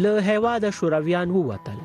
له هیواده شورویان ووتل،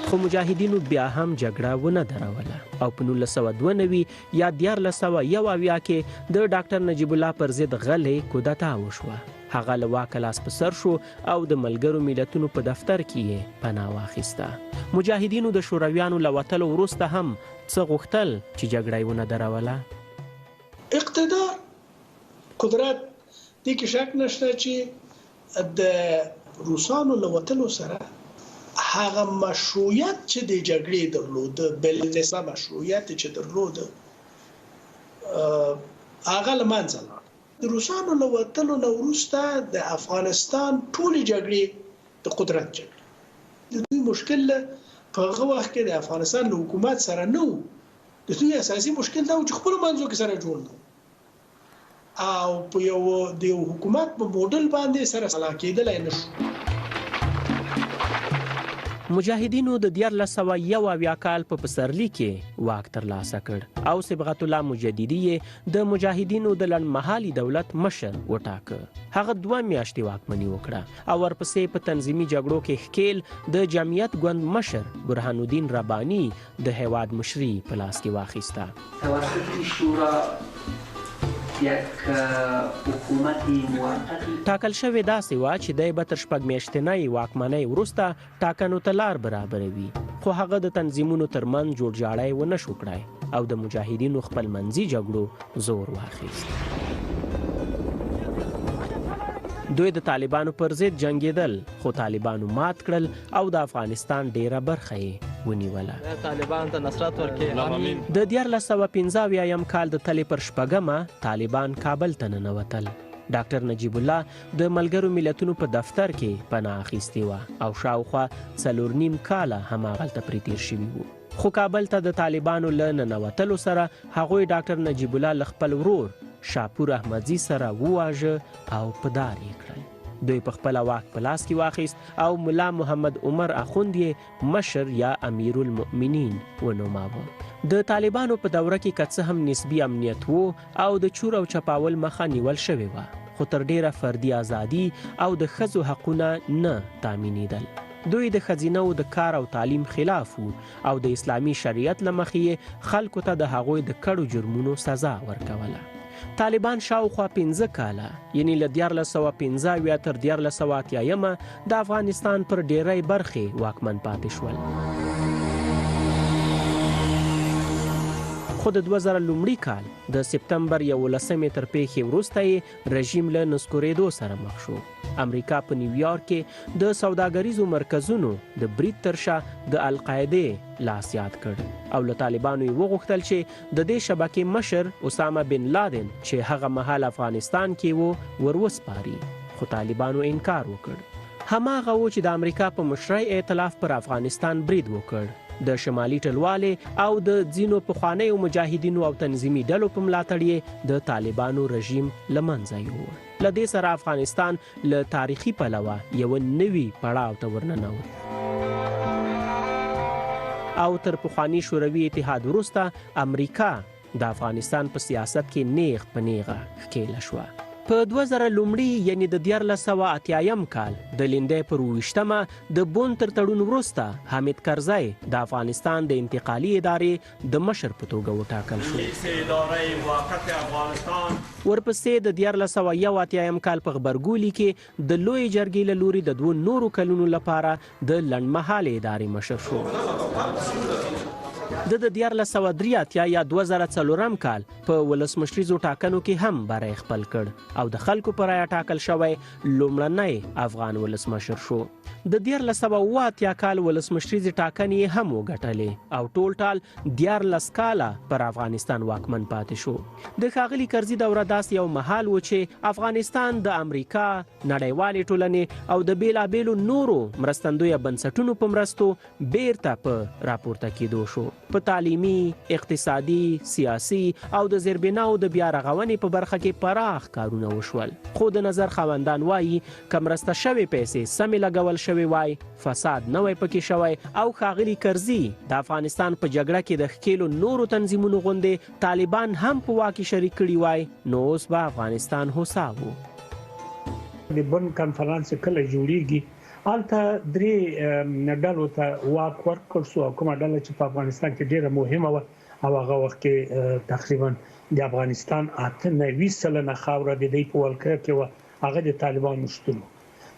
خو مجاهدینو بیا هم جګړه ونه دروله او په 1992 یا 1971 کې د ډاکټر نجیب الله پر ضد غلې کودتا وشوه. هغه له واکه لاس په سر شو او د ملګرو ملتونو په دفتر کې یې پناه واخیسته. مجاهدینو د شورویانو له وتلو وروسته هم څه غوښتل چې جګړه یې ونه دروله؟ اقتدار، قدرت. دې کې شک نشته چې د روسانو له وتلو سره هغه مشروعیت چې د جګړې درلوده، بلځه مشروعیت چې درلوده، هغه له منځه لاړ. د روسانو له وتلو نه وروسته د افغانستان ټولې جګړې د قدرت جګړې. د دوی مشکل په هغه وخت کې د افغانستان له حکومت سره نه و. د دوی اساسي مشکل دا و چې خپلو منځو کې سره جوړ نه او په یو حکومت په موډل باندې سره سلا کېدلی نه شو. مجاهدینو د 1971 کال په پسرلي کې واک ترلاسه کړ او صبغت الله مجددي یې د مجاهدینو د لنډمهالي دولت مشر وټاکه. هغه 2 میاشتې واکمني وکړه او ورپسې په تنظیمي جګړو کې ښکیل د جمعیت ګوند مشر برهان الدین رباني د هیواد مشري په لاس کې واخیسته. ټاکل شوې داسې وه چې دی به تر 6 میاشتنۍ واکمنۍ وروسته ټاکنو ته لار برابروي، خو هغه د تنظیمونو ترمنځ جوړجاړی ونه شو کړی او د مجاهدینو خپلمنځي جګړو زور واخیست. دوی د طالبانو پر ضد جنګېدل، خو طالبانو مات کړل او د افغانستان ډیره برخه یې ونیوله. طالبان ته نصرت ورکړي. د 1975 کال د تلې پر 8 طالبان کابل ته ننوتل. ډاکټر نجیب الله د ملګرو ملتونو په دفتر کې پناه اخیستې وه او شاوخوا 4.5 کاله هماغلته پرې تیر شوي وو. خو کابل ته د طالبانو له ننوتلو سره هغوی ډاکټر نجیب الله له خپل ورور شاپور احمدزي سره وواژه او په دار یې کړل. دوی په خپل واک په لاس کې واخیست او ملا محمد عمر اخوند یې مشر یا امیر المؤمنین ونوماوه. د طالبانو په دوره کې که څه هم نسبي امنیت وو او د چور او چپاول مخه نیول شوې وه، خو تر ډیره فردي ازادي او د ښځو حقونه نه تامینېدل. دوی د ښځینه‌و د کار او تعلیم خلاف وو او د اسلامي شریعت له مخې خلکو ته د هغوی د کړو جرمونو سزا ورکوله. طالبان شاوخوا 15 کاله یعنی له 1915 تر 1980 د افغانستان پر ډیری برخې واکمن پاتې شول. خو د 2000 کال د سپتمبر 11 تر پیښې وروسته یې رژیم له نسکورېدو سره مخ شو. امریکا په نیویارک کې د سوداګریزو مرکزونو د برید تر شا د القاعدې لاس یاد کړ او له طالبانو یې وغوښتل چې د دې شبکې مشر اسامه بن لادن چې هغه مهال افغانستان کې و وروسپاري، خو طالبانو انکار وکړ. هماغه و چې د امریکا په مشرۍ ائتلاف پر افغانستان برید وکړ. د شمالي ټلوالې او د ځینو پخوانیو مجاهدینو او تنظیمي ډلو په ملاتړ یې د طالبانو رژیم له منځه یووړ. له دې سره افغانستان له تاریخي پلوه یوه نوي پړاو ته ورننوت او تر پخواني شوروي اتحاد وروسته امریکا د افغانستان په سیاست کې نیغ په نیغه ښکېله شوه. په 2000 یعنی د 1980 کال د لیندۍ پر 28 د بون تر تړون وروسته حامد کرزی د افغانستان د انتقالي ادارې د مشر په توګه وټاکل شو. ورپسې د 1981 کال په غبرګولي کې د لوی جرګې له لوري د 2 نورو کلونو لپاره د لنډمهالې ادارې مشر شو. د 1983 یا 2004 کال په ولسمشریزو ټاکنو کې هم بری خپل کړ او د خلکو پر رایه ټاکل شوی لومړنی افغان ولسمشر شو. د 1980 کال ولسمشریزې ټاکنې هم وګټلې او ټول ټال 14 کاله پر افغانستان واکمن پاتې شو. د ښاغلي کرزي دوره داسې یو مهال و چې افغانستان د امریکا، نړیوالې ټولنې او د بیلابیلو نورو مرستندویه بنسټونو په مرستو بیرته په راپورته کېدو شو. په تعلیمي، اقتصادي، سیاسي او د زیربناو د بیا رغونې په برخه کې پراخ کارونه وشول. خو د نظر خاوندان وایي که مرسته شوې پیسې سمې لګول شوې وای، فساد نه وای پکې شوی او ښاغلي کرزي د افغانستان په جګړه کې د ښکېلو نورو تنظیمونو غوندې طالبان هم په واک کې شریک کړي وای، نو اوس به افغانستان هوسا و. د بن کنفرانس کله جوړیږي هلته درې ډلو ته واک ورکړل شو او کومه ډله چې په افغانستان کې ډیره مهمه وه او هغه وخت کې تقریبا د افغانستان 98% خاوره د دې په ولکه کې و هغه د طالبانو شتون.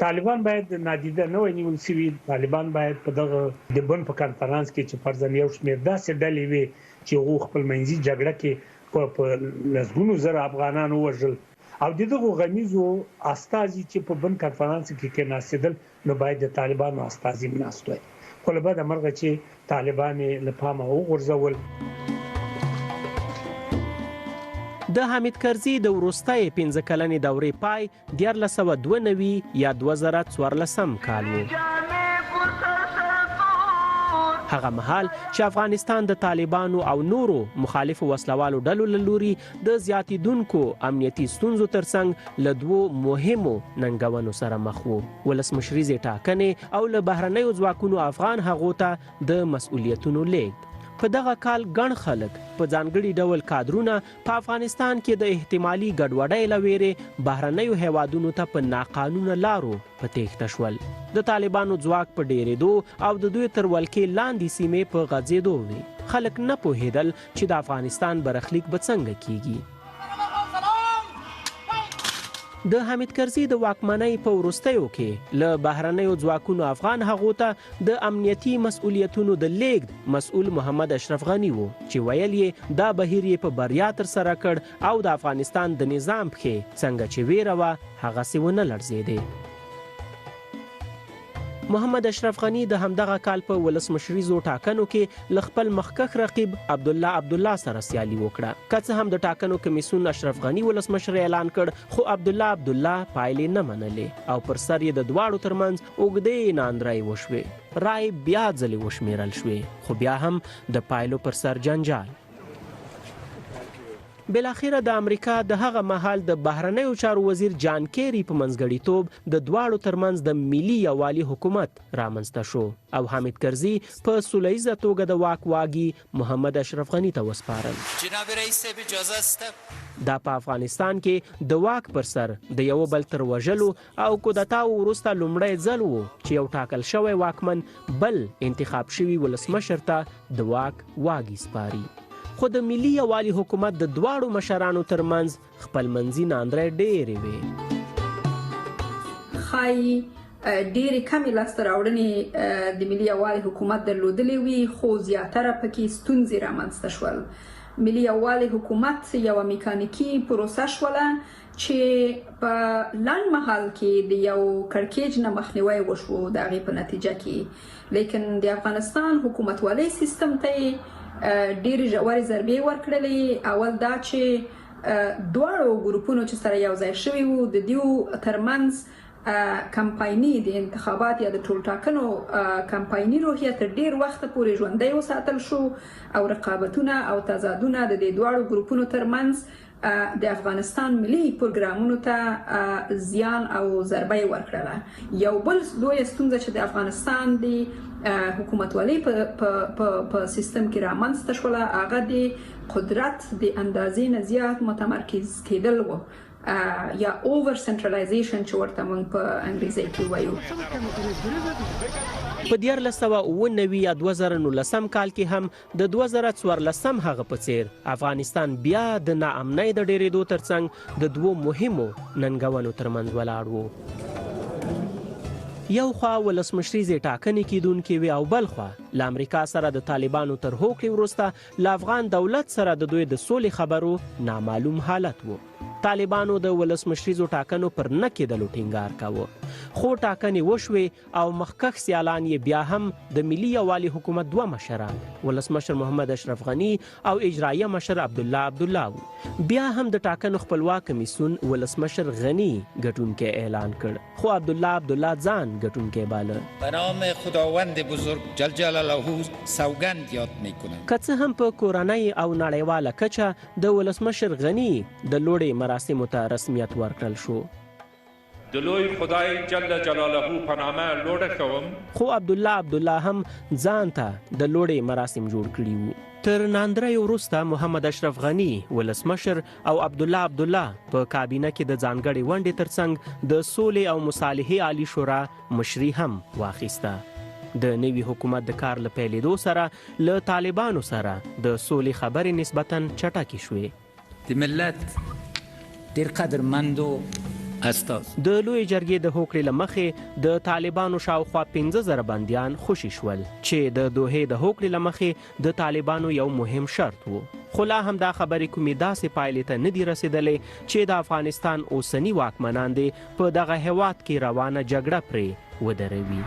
طالبان باید نادیده نه ونیول شي. طالبان باید په دغه د بن په کنفرانس کې چې فرضاً یو شمېر داسې ډلې وي چې هغوی خپل منځي جګړه کې په لسګونو زره افغانان ووژل او د دغو غمیزو استازي چې په بن کنفرانس کې کېناستېدل نو باید د طالبانو استازي ناست وای. خو له بده مرغه چې طالبان له پامه وغورځول. د حمید کرزي د وروستۍ 15 کلنې دورې پای 1992 یا 2014 کال و. هغه مهال چې افغانستان د طالبانو او نورو مخالفو وسلوالو ډلو له لوري د زیاتېدونکو امنیتي ستونزو ترڅنګ له دوو مهمو ننګونو سره مخ و: ولسمشریزې ټاکنې او له بهرنیو ځواکونو افغان هغو ته د مسؤلیتونو لیږد. په دغه کال ګڼ خلک په ځانګړي ډول کادرونه په افغانستان کې د احتمالي ګډوډۍ له ویرې بهرنیو هیوادونو ته په ناقانونه لارو په تېښته شول. د طالبانو ځواک په ډېرېدو او د دوی تر ولکې لاندې سیمې په غځېدو وي. خلک نه پوهېدل چې د افغانستان برخلیک به څنګه کیږي. د حمید کرزي د واکمنۍ په وروستیو کې له بهرنیو ځواکونو افغان هغو ته د امنیتي مسؤلیتونو د لیږد مسؤل محمد اشرف غني و چې ویل یې دا بهیر یې په بریا ترسره کړ او د افغانستان د نظام پښې څنګه چې ویره وه هغسې ونه لړزېدې. محمد اشرف غني د همدغه کال په ولسمشریزو ټاکنو کې له خپل مخکښ رقیب عبدالله سره سیالي وکړه. که څه هم د ټاکنو کمیسیون اشرف غني ولسمشر اعلان کړ خو عبدالله پایلې نه منلې او پر سر یې د دواړو ترمنځ اوږدې ناندرۍ وشوې. رای بیا ځلې وشمیرل شوې خو بیا هم د پایلو پر سر جنجال. بالاخره د امریکا د هغه مهال د بهرنیو چارو وزیر جان کیری په منځګړیتوب د دواړو ترمنځ د ملي یووالي حکومت رامنځته شو او حمید کرزي په سوله ییزه توګه د واک واګي محمد اشرف غني ته وسپارل. جناب رئیس صاحب اجازه است. دا په افغانستان کې د واک پر سر د یو بل تر وژلو او کودتا وروسته لومړی ځل و چې یو ټاکل شوی واکمن بل انتخاب شوي ولسمشر ته د واک واګي سپاري. خو د ملي یووالي حکومت د دواړو مشرانو ترمنځ خپلمنځي ناندرۍ ډېرې وې. ښایي ډېرې کمې لاسته راوړنې د ملي یووالي حکومت درلودلې وي خو زیاتره پکې ستونزې رامنځته شول. ملي یووالي حکومت یوه میکانیکي پروسه شوله چې په لنډ مهال کې د یو کړکېچ نه مخنیوی وشو د هغې په نتیجه کې. لیکن د افغانستان حکومتوالۍ سیستم ته ډېرې ژورې ضربې ورکړلې. اول دا چې دواړو ګروپونو چې سره یو ځای شوي وو د دوی ترمنځ کمپایني د انتخابات یا د ټولټاکنو کمپایني روحیه تر ډېر وخته پورې ژوندی وساتل شو او رقابتونه او تضادونه د دې دواړو ګروپونو ترمنځ د افغانستان ملي پروګرامونو ته زیان او ضربه ورکړله. یو بل لویه ستونزه چې د افغانستان د حکومتوالۍ په سیستم کې رامنځته شوله هغه د قدرت د اندازې نه زیات متمرکز کېدل و یا اوور سنټرالایزیشن چې ورته موږ په انګریزي کې وایو. په 1999 یا 2019 کال کې هم د 2014 هغه په څیر افغانستان بیا د ناامنۍ د ډېرېدو ترڅنګ د دوو مهمو ننګونو ترمنځ ولاړ و. یو خوا ولسمشریزې ټاکنې کیدونکې وې او بل خوا له امریکا سره د طالبانو تر هوکړې وروسته له افغان دولت سره د دوی د سولې خبرو نامعلوم حالت و. طالبانو د ولسمشریزو ټاکنو پر نه کېدلو ټینګار کاوه خو ټاکنې وشوې او مخکښ سیالان یې بیا هم د ملي یووالي حکومت دوه مشران ولسمشر محمد اشرف غني او اجرایه مشر عبدالله و. بیا هم د ټاکنو خپلواک کمیسیون ولسمشر غني ګټونکی اعلان کړ خو عبدالله ځان ګټونکی باله. به نام خداوند بزرگ جل جلاله سوگند یاد میکنم. که څه هم په کورنۍ او نړیواله کچه د ولسمشر غني د لوړې مراسمو ته رسمیت ورکړل شو. د لوی خدای جل جلاله په نامه لوړه کوم. خو عبدالله هم ځان ته د لوړې مراسم جوړ کړي وو. تر ناندرۍ وروسته محمد اشرف غني ولسمشر او عبدالله په کابینه کې د ځانګړې ونډې ترڅنګ د سولې او مصالحې عالی شورا مشري هم واخیسته. د نوي حکومت د کار له پیلېدو سره له طالبانو سره د سولې خبرې نسبتاً چټکې شوې. د ملت ډېر قدرمندو استاز د لوی جرګې د هوکړې له مخې د طالبانو شاوخوا 15,000 بندیان خوشي شول چې د دوحې د هوکړې له مخې د طالبانو یو مهم شرط و. خو لا هم دا خبرې کومې داسې پایلې ته نه دي رسېدلې چې د افغانستان اوسني واکمنان دې په دغه هیواد کې روانه جګړه پرې ودروي.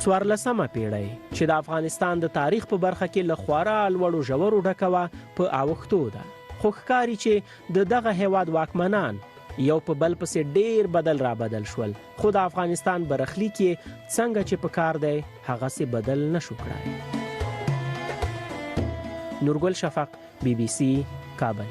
14مه پیړۍ چې د افغانستان د تاریخ په برخه کې له خورا لوړو ژورو ډکه وه په اوښتو ده. خو ښکاري چې د دغه هیواد واکمنان یو په بل پسې ډیر بدل را بدل شول، خو د افغانستان برخلیک یې څنګه چې په کار دی هغسې بدل نشو کړای. نورګل شفق، BBC، کابل.